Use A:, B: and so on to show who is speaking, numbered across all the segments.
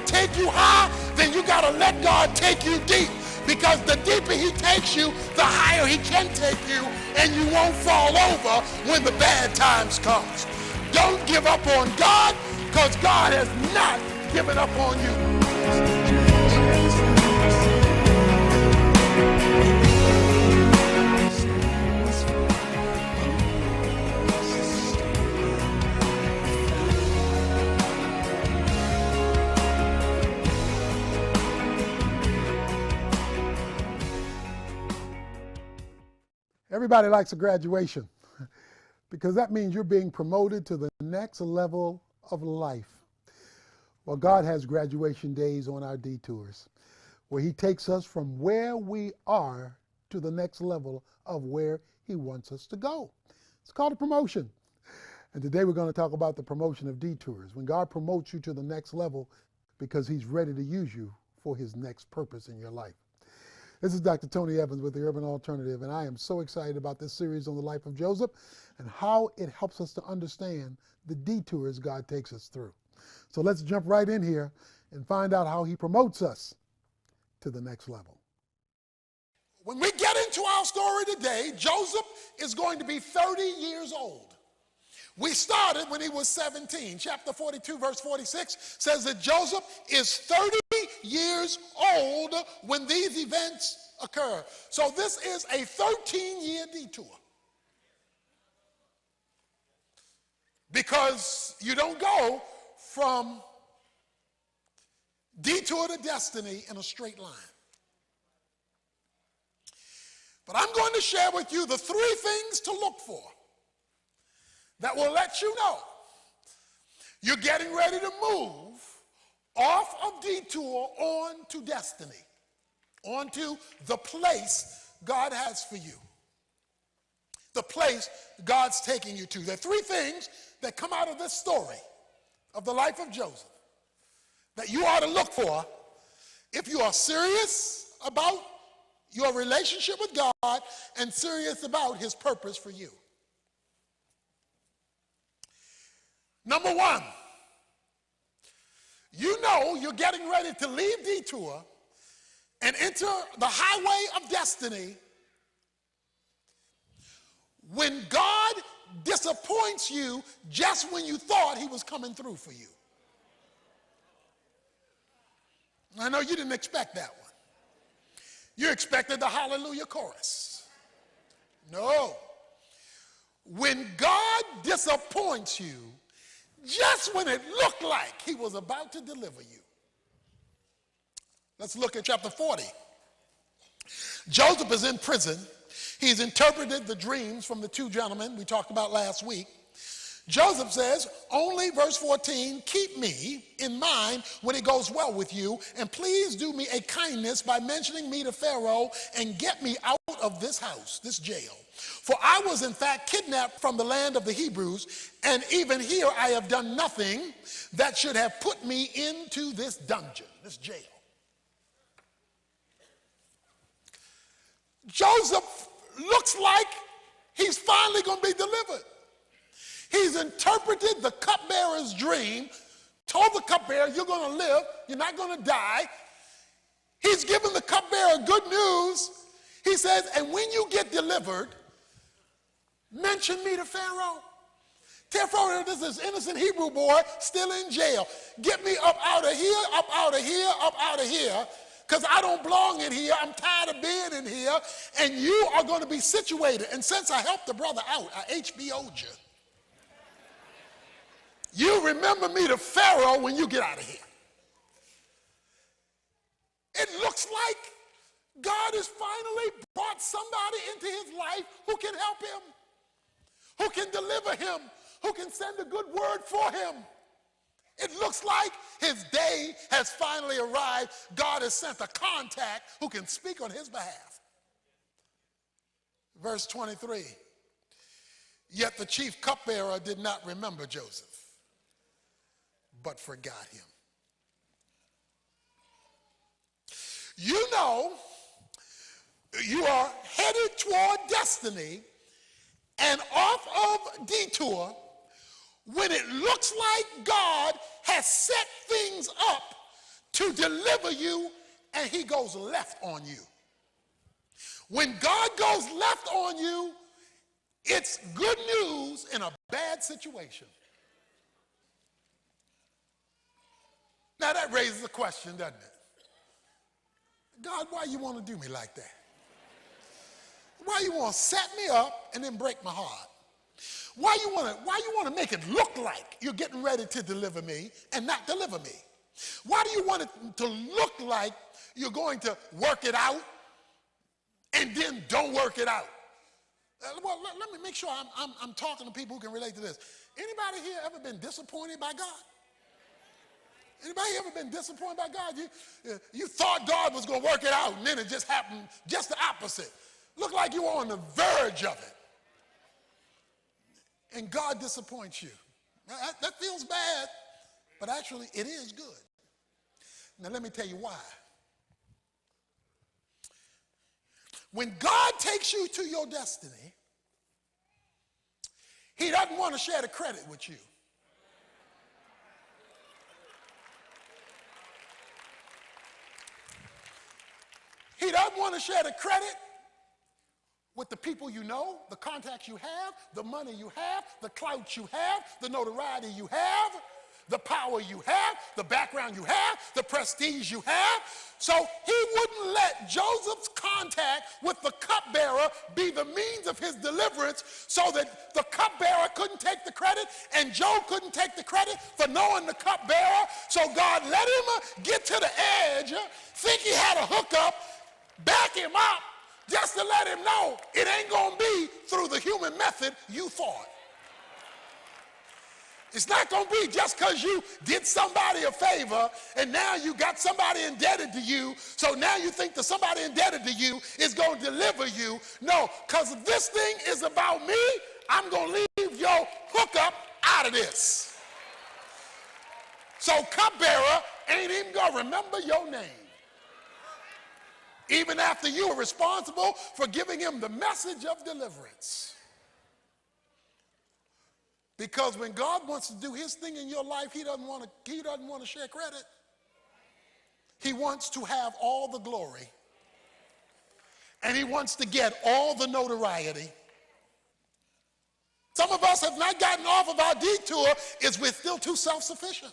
A: to take you high, then you got to let God take you deep. Because the deeper he takes you, the higher he can take you, and you won't fall over when the bad times come. Don't give up on God, because God has not given up on you. Everybody likes a graduation because that means you're being promoted to the next level of life. Well, God has graduation days on our detours where he takes us from where we are to the next level of where he wants us to go. It's called a promotion. And today we're going to talk about the promotion of detours. When God promotes you to the next level because he's ready to use you for his next purpose in your life. This is Dr. Tony Evans with the Urban Alternative, and I am so excited about this series on the life of Joseph and how it helps us to understand the detours God takes us through. So let's jump right in here and find out how he promotes us to the next level. When we get into our story today, Joseph is going to be 30 years old. We started when he was 17. Chapter 42, verse 46 says that Joseph is 30 years old when these events occur. So this is a 13-year detour. Because you don't go from detour to destiny in a straight line. But I'm going to share with you the 3 things to look for that will let you know you're getting ready to move off of detour on to destiny, on to the place God has for you, the place God's taking you to. There are 3 things that come out of this story of the life of Joseph that you ought to look for if you are serious about your relationship with God and serious about his purpose for you. Number 1, you know you're getting ready to leave detour and enter the highway of destiny when God disappoints you just when you thought he was coming through for you. I know you didn't expect that one. You expected the hallelujah chorus. No. When God disappoints you, just when it looked like he was about to deliver you. Let's look at chapter 40. Joseph is in prison. He's interpreted the dreams from the 2 gentlemen we talked about last week. Joseph says, only, verse 14, keep me in mind when it goes well with you, and please do me a kindness by mentioning me to Pharaoh and get me out of this house, this jail. For I was in fact kidnapped from the land of the Hebrews, and even here I have done nothing that should have put me into this dungeon, this jail. Joseph looks like he's finally going to be delivered. He's interpreted the cupbearer's dream, told the cupbearer, you're going to live, you're not going to die. He's given the cupbearer good news. He says, and when you get delivered, mention me to Pharaoh. Tell Pharaoh this is innocent Hebrew boy still in jail. Get me up out of here, up out of here, up out of here, because I don't belong in here. I'm tired of being in here, and you are going to be situated. And since I helped the brother out, I HBO'd you. You remember me to Pharaoh when you get out of here. It looks like God has finally brought somebody into his life who can help him, who can deliver him, who can send a good word for him. It looks like his day has finally arrived. God has sent a contact who can speak on his behalf. Verse 23, yet the chief cupbearer did not remember Joseph, but forgot him. You know, you are headed toward destiny and off of detour when it looks like God has set things up to deliver you, and he goes left on you. When God goes left on you, it's good news in a bad situation. Now that raises a question, doesn't it? God, why you want to do me like that? Why you want to set me up and then break my heart? Why you want to make it look like you're getting ready to deliver me and not deliver me? Why do you want it to look like you're going to work it out and then don't work it out? Well, let me make sure I'm talking to people who can relate to this. Anybody here ever been disappointed by God? Anybody ever been disappointed by God? You thought God was going to work it out, and then it just happened just the opposite. Looked like you were on the verge of it. And God disappoints you. Now, that feels bad, but actually it is good. Now let me tell you why. When God takes you to your destiny, he doesn't want to share the credit with you. He doesn't want to share the credit with the people you know, the contacts you have, the money you have, the clout you have, the notoriety you have, the power you have, the background you have, the prestige you have. So he wouldn't let Joseph's contact with the cupbearer be the means of his deliverance, so that the cupbearer couldn't take the credit and Job couldn't take the credit for knowing the cupbearer. So God let him get to the edge, think he had a hookup, back him up, just to let him know it ain't gonna be through the human method you thought. It's not gonna be just because you did somebody a favor and now you got somebody indebted to you, so now you think that somebody indebted to you is gonna deliver you. No, because this thing is about me, I'm gonna leave your hookup out of this. So cupbearer ain't even gonna remember your name, even after you are responsible for giving him the message of deliverance. Because when God wants to do his thing in your life, he doesn't want to share credit. He wants to have all the glory. And he wants to get all the notoriety. Some of us have not gotten off of our detour is we're still too self-sufficient.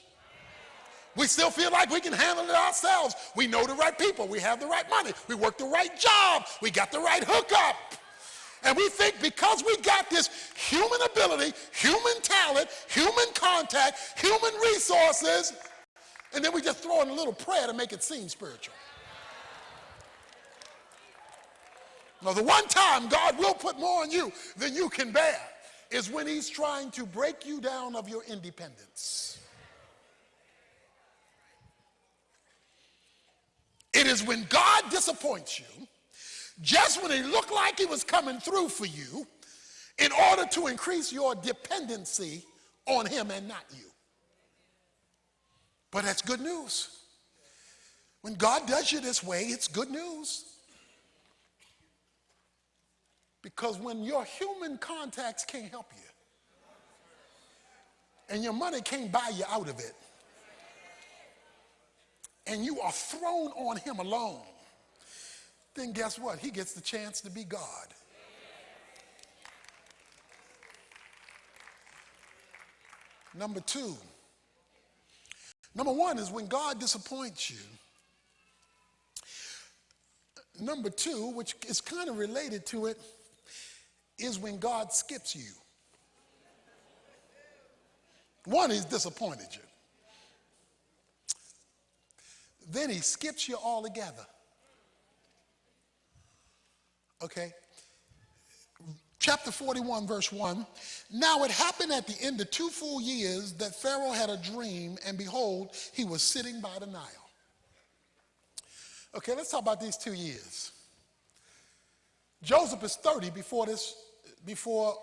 A: We still feel like we can handle it ourselves. We know the right people. We have the right money. We work the right job. We got the right hookup. And we think because we got this human ability, human talent, human contact, human resources, and then we just throw in a little prayer to make it seem spiritual. Now, the one time God will put more on you than you can bear is when he's trying to break you down of your independence. It is when God disappoints you, just when it looked like he was coming through for you, in order to increase your dependency on him and not you. But that's good news. When God does you this way, it's good news. Because when your human contacts can't help you, and your money can't buy you out of it, and you are thrown on him alone, then guess what? He gets the chance to be God. Number one is when God disappoints you. Number two, which is kind of related to it, is when God skips you. One, he's disappointed you. Then he skips you altogether. Okay? Chapter 41, verse 1. Now it happened at the end of 2 full years that Pharaoh had a dream, and behold, he was sitting by the Nile. Okay, let's talk about these 2 years. Joseph is 30 before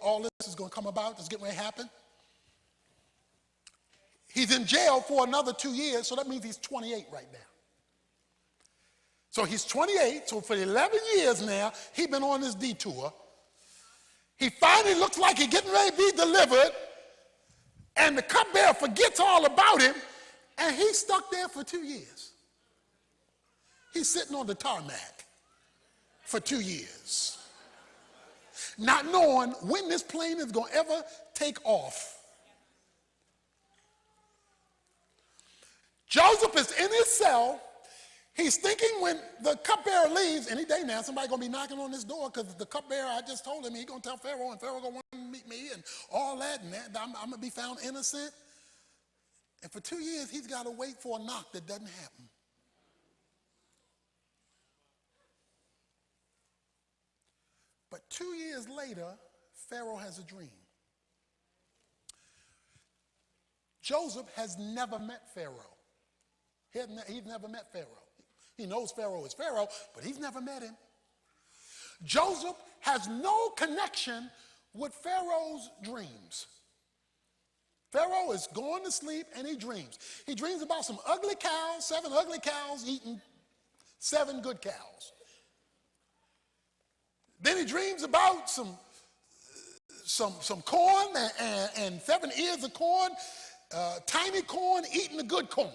A: all this is going to come about. It's getting ready to happen. He's in jail for another 2 years, so that means he's 28 right now. So he's 28, so for 11 years now, he's been on this detour. He finally looks like he's getting ready to be delivered, and the cupbearer forgets all about him, and he's stuck there for 2 years. He's sitting on the tarmac for 2 years, not knowing when this plane is going to ever take off. Joseph is in his cell. He's thinking when the cupbearer leaves, any day now, somebody going to be knocking on this door because the cupbearer, I just told him, he's going to tell Pharaoh, and Pharaoh going to want to meet me and all that, and I'm going to be found innocent. And for 2 years, he's got to wait for a knock that doesn't happen. But 2 years later, Pharaoh has a dream. Joseph has never met Pharaoh. He's never met Pharaoh. He knows Pharaoh is Pharaoh, but he's never met him. Joseph has no connection with Pharaoh's dreams. Pharaoh is going to sleep and he dreams. He dreams about some ugly cows, 7 ugly cows eating 7 good cows. Then he dreams about some corn and 7 ears of corn, tiny corn eating the good corn.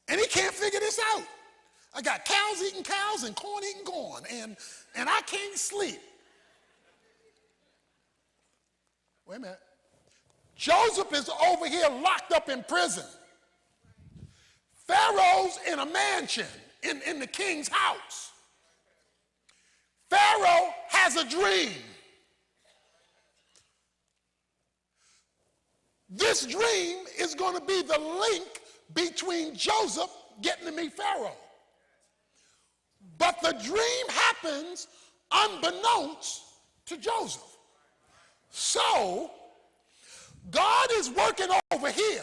A: And he can't figure this out. I got cows eating cows and corn eating corn, and I can't sleep. Wait a minute. Joseph is over here locked up in prison. Pharaoh's in a mansion in the king's house. Pharaoh has a dream. This dream is going to be the link between Joseph getting to meet Pharaoh. But the dream happens unbeknownst to Joseph. So, God is working over here,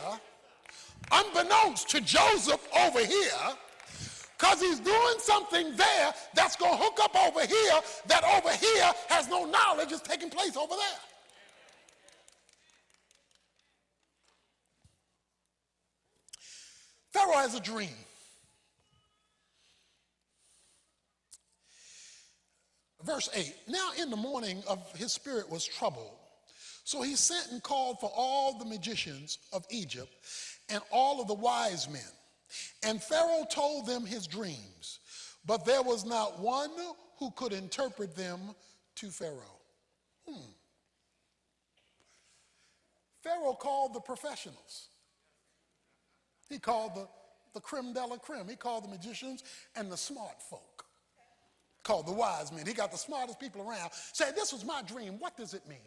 A: unbeknownst to Joseph over here, because he's doing something there that's going to hook up over here that over here has no knowledge is taking place over there. Pharaoh has a dream. Verse 8, now in the morning his spirit was troubled. So he sent and called for all the magicians of Egypt and all of the wise men. And Pharaoh told them his dreams, but there was not one who could interpret them to Pharaoh. Pharaoh called the professionals. He called the creme de la creme. He called the magicians and the smart folk. Called the wise men. He got the smartest people around. Said, this was my dream. What does it mean?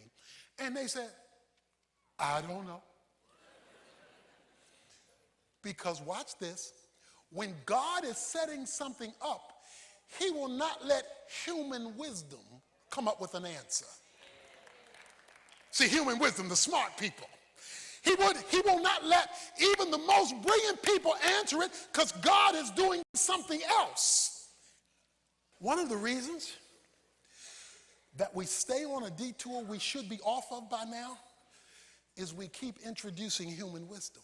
A: And they said, I don't know. Because watch this. When God is setting something up, he will not let human wisdom come up with an answer. See, human wisdom, the smart people. He will not let even the most brilliant people answer it because God is doing something else. One of the reasons that we stay on a detour we should be off of by now is we keep introducing human wisdom.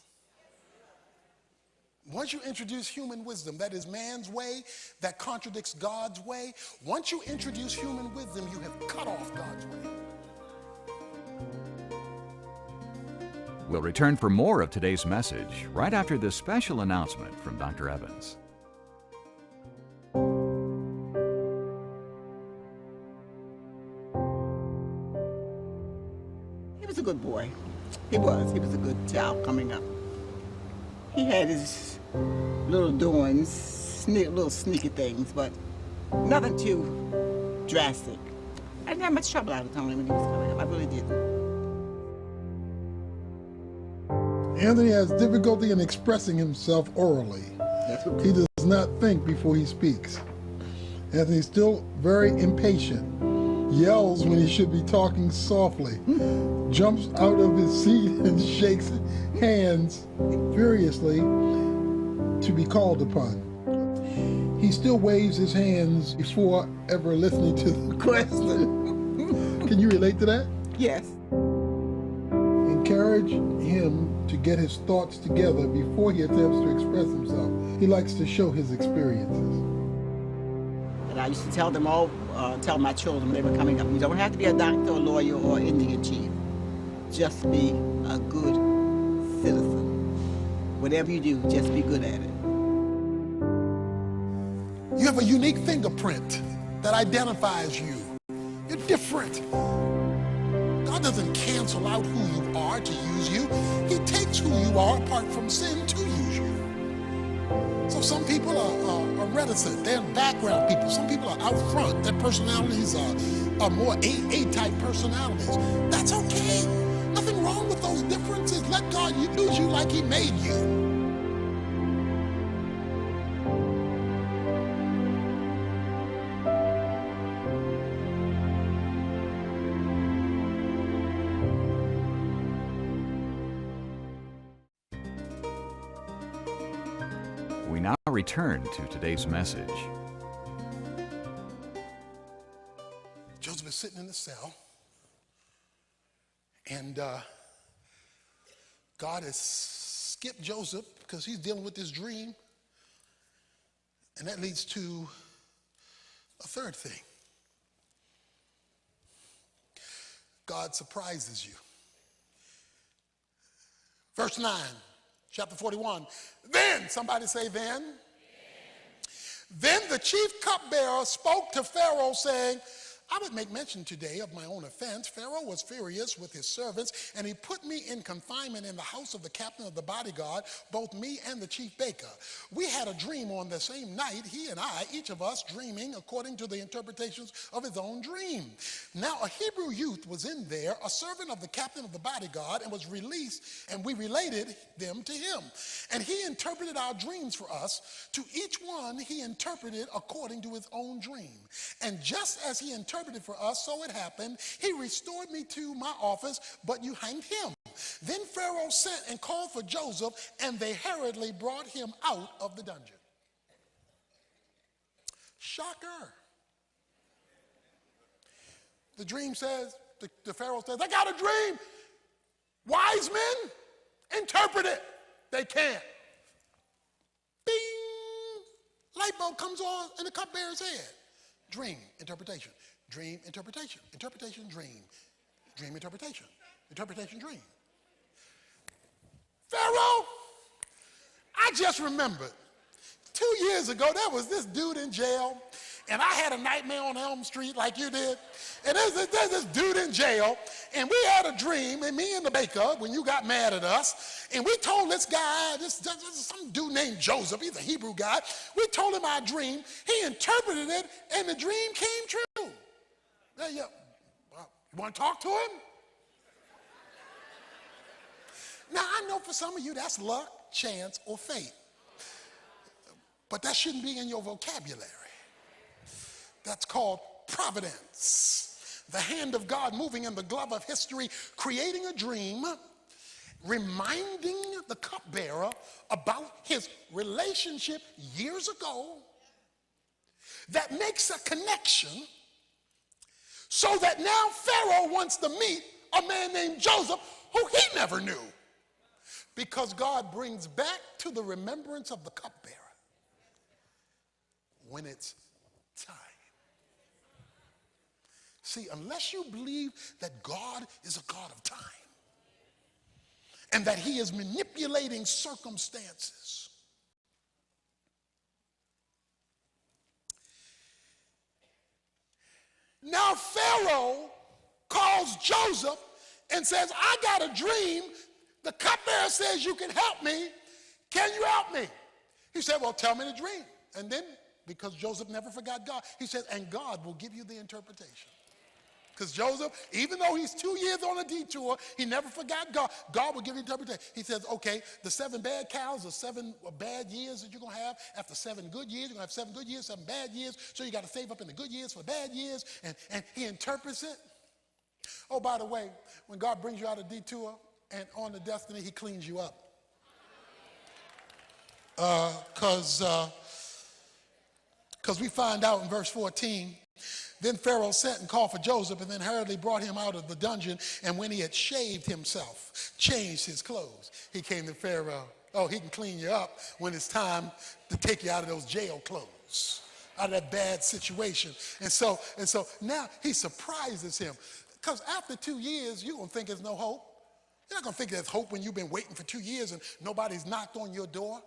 A: Once you introduce human wisdom, that is man's way, that contradicts God's way. Once you introduce human wisdom, you have cut off God's way.
B: We'll return for more of today's message right after this special announcement from Dr. Evans.
C: He was a good boy. He was a good child coming up. He had his little doings, little sneaky things, but nothing too drastic. I didn't have much trouble out of Tony when he was coming up. I really didn't.
A: Anthony has difficulty in expressing himself orally. He does not think before he speaks. Anthony's still very impatient, yells when he should be talking softly, jumps out of his seat and shakes hands furiously to be called upon. He still waves his hands before ever listening to the question. Can you relate to that?
C: Yes.
A: Encourage him to get his thoughts together before he attempts to express himself. He likes to show his experiences.
C: And I used to tell them all, tell my children when they were coming up, you don't have to be a doctor, or lawyer, or Indian chief. Just be a good citizen. Whatever you do, just be good at it.
A: You have a unique fingerprint that identifies you. You're different. God doesn't cancel out who you are to use you. He takes who you are apart from sin to use you. So some people are reticent. They're background people. Some people are out front. Their personalities are more A-type personalities. That's okay. Nothing wrong with those differences. Let God use you like he made you.
B: We now return to today's message.
A: Joseph is sitting in the cell, and God has skipped Joseph because he's dealing with this dream, and that leads to a third thing. God surprises you. Verse 9. Chapter 41. Then, somebody say then. Then the chief cupbearer spoke to Pharaoh, saying, I would make mention today of my own offense. Pharaoh was furious with his servants, and he put me in confinement in the house of the captain of the bodyguard, both me and the chief baker. We had a dream on the same night, he and I, each of us dreaming according to the interpretations of his own dream. Now a Hebrew youth was in there, a servant of the captain of the bodyguard, and was released, and we related them to him. And he interpreted our dreams for us. To each one he interpreted according to his own dream. And just as he interpreted for us, so it happened. He restored me to my office, but you hanged him. Then Pharaoh sent and called for Joseph, and they hurriedly brought him out of the dungeon. Shocker. The dream says, the Pharaoh says, I got a dream. Wise men, interpret it. They can't. Bing! Light bulb comes on in the cupbearer's head. Dream, interpretation. Dream, interpretation. Interpretation, dream. Dream, interpretation. Interpretation, dream. Pharaoh, I just remembered 2 years ago, there was this dude in jail, and I had a nightmare on Elm Street like you did. And there's this dude in jail, and we had a dream, and me and the baker, when you got mad at us, and we told this guy, this some dude named Joseph, he's a Hebrew guy, we told him our dream, he interpreted it, and the dream came true. Yeah. Well, you want to talk to him? Now, I know for some of you that's luck, chance, or fate. But that shouldn't be in your vocabulary. That's called providence. The hand of God moving in the glove of history, creating a dream, reminding the cupbearer about his relationship years ago that makes a connection so that now Pharaoh wants to meet a man named Joseph who he never knew, because God brings back to the remembrance of the cupbearer when it's time. See, unless you believe that God is a God of time and that he is manipulating circumstances, now Pharaoh calls Joseph and says, I got a dream. The cupbearer says you can help me. Can you help me? He said, well, tell me the dream. And then, because Joseph never forgot God, he said, and God will give you the interpretation. Because Joseph, even though he's 2 years on a detour, he never forgot God. God will give you interpretation. He says, okay, the 7 bad cows are 7 bad years that you're going to have. After 7 good years, you're going to have 7 good years, 7 bad years. So you got to save up in the good years for bad years. And he interprets it. Oh, by the way, when God brings you out of detour and on the destiny, he cleans you up. Because we find out in verse 14, then Pharaoh sent and called for Joseph, and then hurriedly brought him out of the dungeon. And when he had shaved himself, changed his clothes, he came to Pharaoh. Oh, he can clean you up when it's time to take you out of those jail clothes, out of that bad situation. And so now he surprises him. Because after 2 years, you're going to think there's no hope. You're not going to think there's hope when you've been waiting for 2 years and nobody's knocked on your door.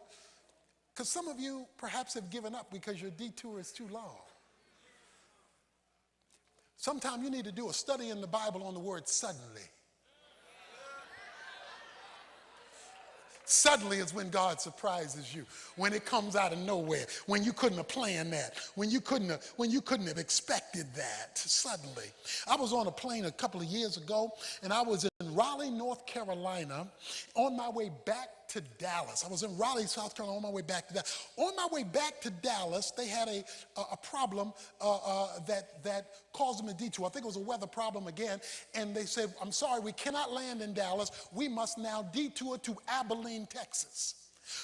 A: Because some of you perhaps have given up because your detour is too long. Sometimes you need to do a study in the Bible on the word suddenly. Suddenly is when God surprises you, when it comes out of nowhere, when you couldn't have planned that, when you couldn't have expected that. Suddenly. I was on a plane a couple of years ago, and I was in Raleigh, North Carolina, on my way back to Dallas. I was in Raleigh, South Carolina, on my way back to Dallas. On my way back to Dallas, they had a problem that caused them a detour. I think it was a weather problem again, and they said, I'm sorry, we cannot land in Dallas. We must now detour to Abilene, Texas.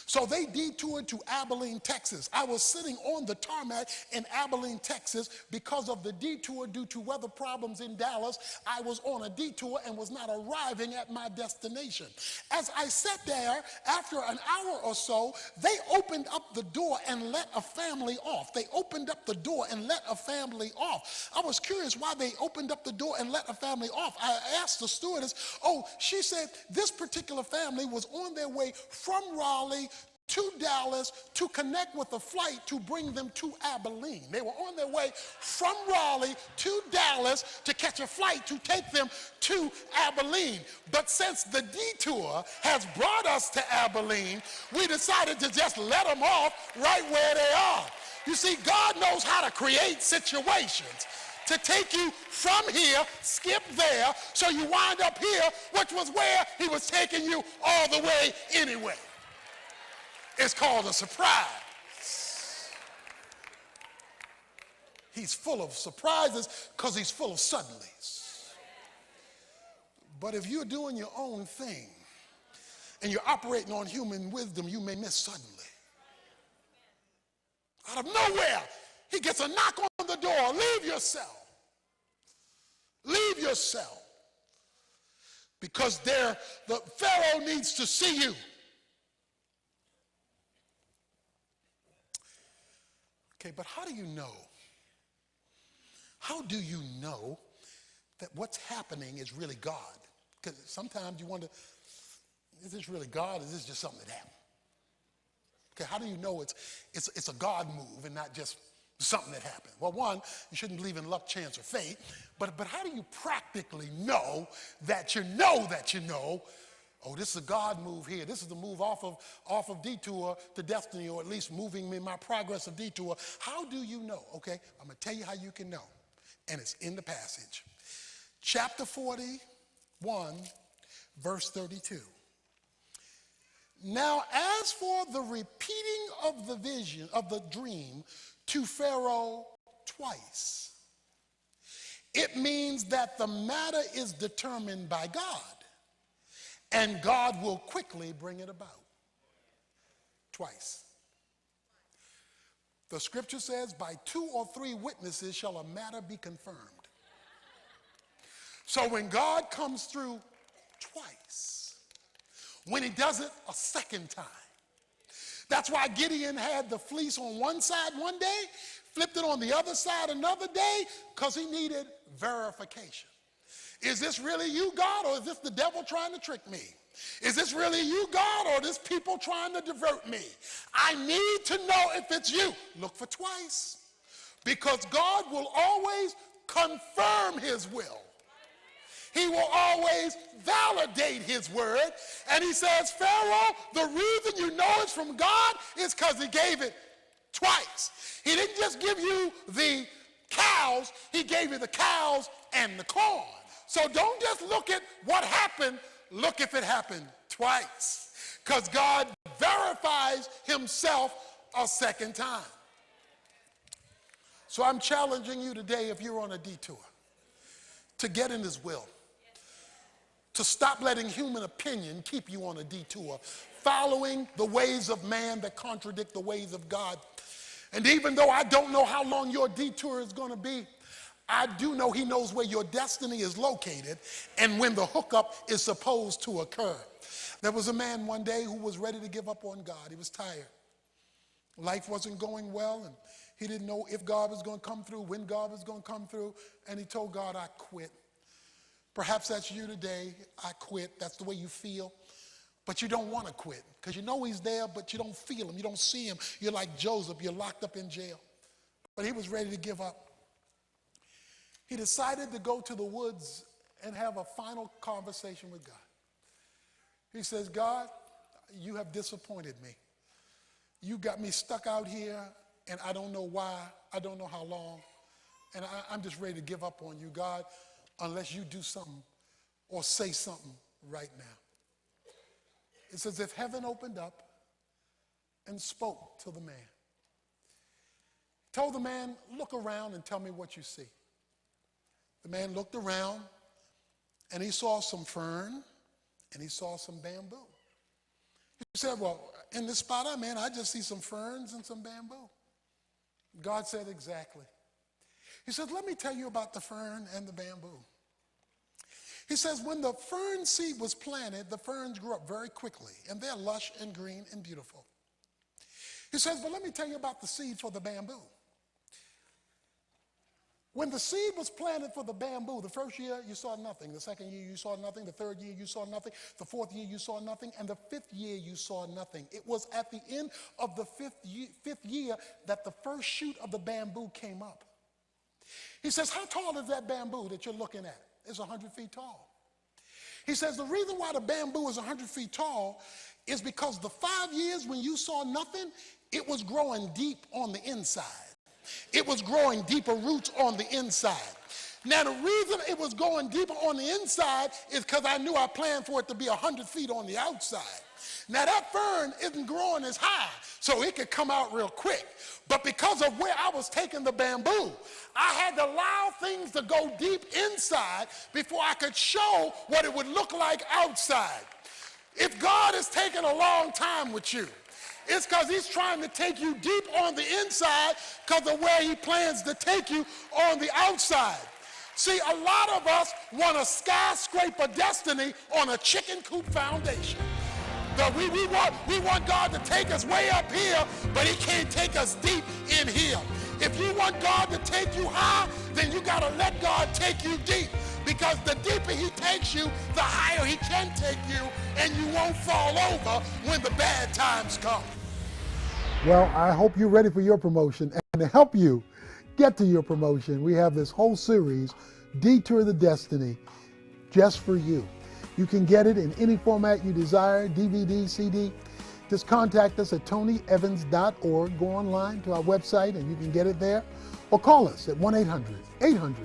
A: So they detoured to Abilene, Texas. I was sitting on the tarmac in Abilene, Texas because of the detour due to weather problems in Dallas. I was on a detour and was not arriving at my destination. As I sat there, after an hour or so, they opened up the door and let a family off. They opened up the door and let a family off. I was curious why they opened up the door and let a family off. I asked the stewardess, she said this particular family was on their way from Raleigh to Dallas to connect with a flight to bring them to Abilene. They were on their way from Raleigh to Dallas to catch a flight to take them to Abilene. But since the detour has brought us to Abilene, we decided to just let them off right where they are. You see, God knows how to create situations to take you from here, skip there, so you wind up here, which was where he was taking you all the way anyway. It's called a surprise. He's full of surprises because he's full of suddenlies. But if you're doing your own thing and you're operating on human wisdom, you may miss suddenly. Out of nowhere, he gets a knock on the door. Leave your cell. Leave your cell. Because the Pharaoh needs to see you. Okay, but how do you know? How do you know that what's happening is really God? Because sometimes you wonder, is this really God or is this just something that happened? Okay, how do you know it's a God move and not just something that happened? Well, one, you shouldn't believe in luck, chance, or fate, but how do you practically know that you know that you know, this is a God move here. This is the move off of detour to destiny, or at least moving me in my progress of detour. How do you know? Okay, I'm going to tell you how you can know. And it's in the passage. Chapter 41, verse 32. Now, as for the repeating of the vision, of the dream to Pharaoh twice, it means that the matter is determined by God. And God will quickly bring it about. Twice. The scripture says, by 2 or 3 witnesses shall a matter be confirmed. So when God comes through twice, when he does it a second time, that's why Gideon had the fleece on one side one day, flipped it on the other side another day, because he needed verification. Is this really you, God, or is this the devil trying to trick me? Is this really you, God, or this people trying to divert me? I need to know if it's you. Look for twice. Because God will always confirm his will. He will always validate his word. And he says, Pharaoh, the reason you know it's from God is because he gave it twice. He didn't just give you the cows, he gave you the cows and the corn. So don't just look at what happened, look if it happened twice. Because God verifies himself a second time. So I'm challenging you today, if you're on a detour, to get in his will. To stop letting human opinion keep you on a detour, following the ways of man that contradict the ways of God. And even though I don't know how long your detour is going to be, I do know he knows where your destiny is located and when the hookup is supposed to occur. There was a man one day who was ready to give up on God. He was tired. Life wasn't going well, and he didn't know if God was going to come through, when God was going to come through, and he told God, I quit. Perhaps that's you today. I quit. That's the way you feel. but you don't want to quit because you know he's there, but you don't feel him. You don't see him. You're like Joseph. You're locked up in jail. But he was ready to give up. He decided to go to the woods and have a final conversation with God. He says, God, you have disappointed me. You got me stuck out here, and I don't know why. I don't know how long. And I'm just ready to give up on you, God, unless you do something or say something right now. It's as if heaven opened up and spoke to the man. Told the man, look around and tell me what you see. The man looked around, and he saw some fern, and he saw some bamboo. He said, well, in this spot I'm in, I just see some ferns and some bamboo. God said, exactly. He says, let me tell you about the fern and the bamboo. He says, when the fern seed was planted, the ferns grew up very quickly, and they're lush and green and beautiful. He says, but let me tell you about the seed for the bamboo. When the seed was planted for the bamboo, the first year you saw nothing, the second year you saw nothing, the third year you saw nothing, the fourth year you saw nothing, and the fifth year you saw nothing. It was at the end of the fifth year that the first shoot of the bamboo came up. He says, how tall is that bamboo that you're looking at? It's 100 feet tall. He says, the reason why the bamboo is 100 feet tall is because the 5 years when you saw nothing, it was growing deep on the inside. It was growing deeper roots on the inside. Now, the reason it was going deeper on the inside is because I knew I planned for it to be 100 feet on the outside. Now, that fern isn't growing as high, so it could come out real quick. But because of where I was taking the bamboo, I had to allow things to go deep inside before I could show what it would look like outside. If God is taking a long time with you, it's because he's trying to take you deep on the inside because of where he plans to take you on the outside. See, a lot of us want a skyscraper destiny on a chicken coop foundation. We want God to take us way up here, but he can't take us deep in here. If you want God to take you high, then you got to let God take you deep. Because the deeper he takes you, the higher he can take you, and you won't fall over when the bad times come.
D: Well, I hope you're ready for your promotion. And to help you get to your promotion, we have this whole series, Detour the Destiny, just for you. You can get it in any format you desire, DVD, CD. Just contact us at tonyevans.org. Go online to our website and you can get it there. Or call us at 1-800-800-3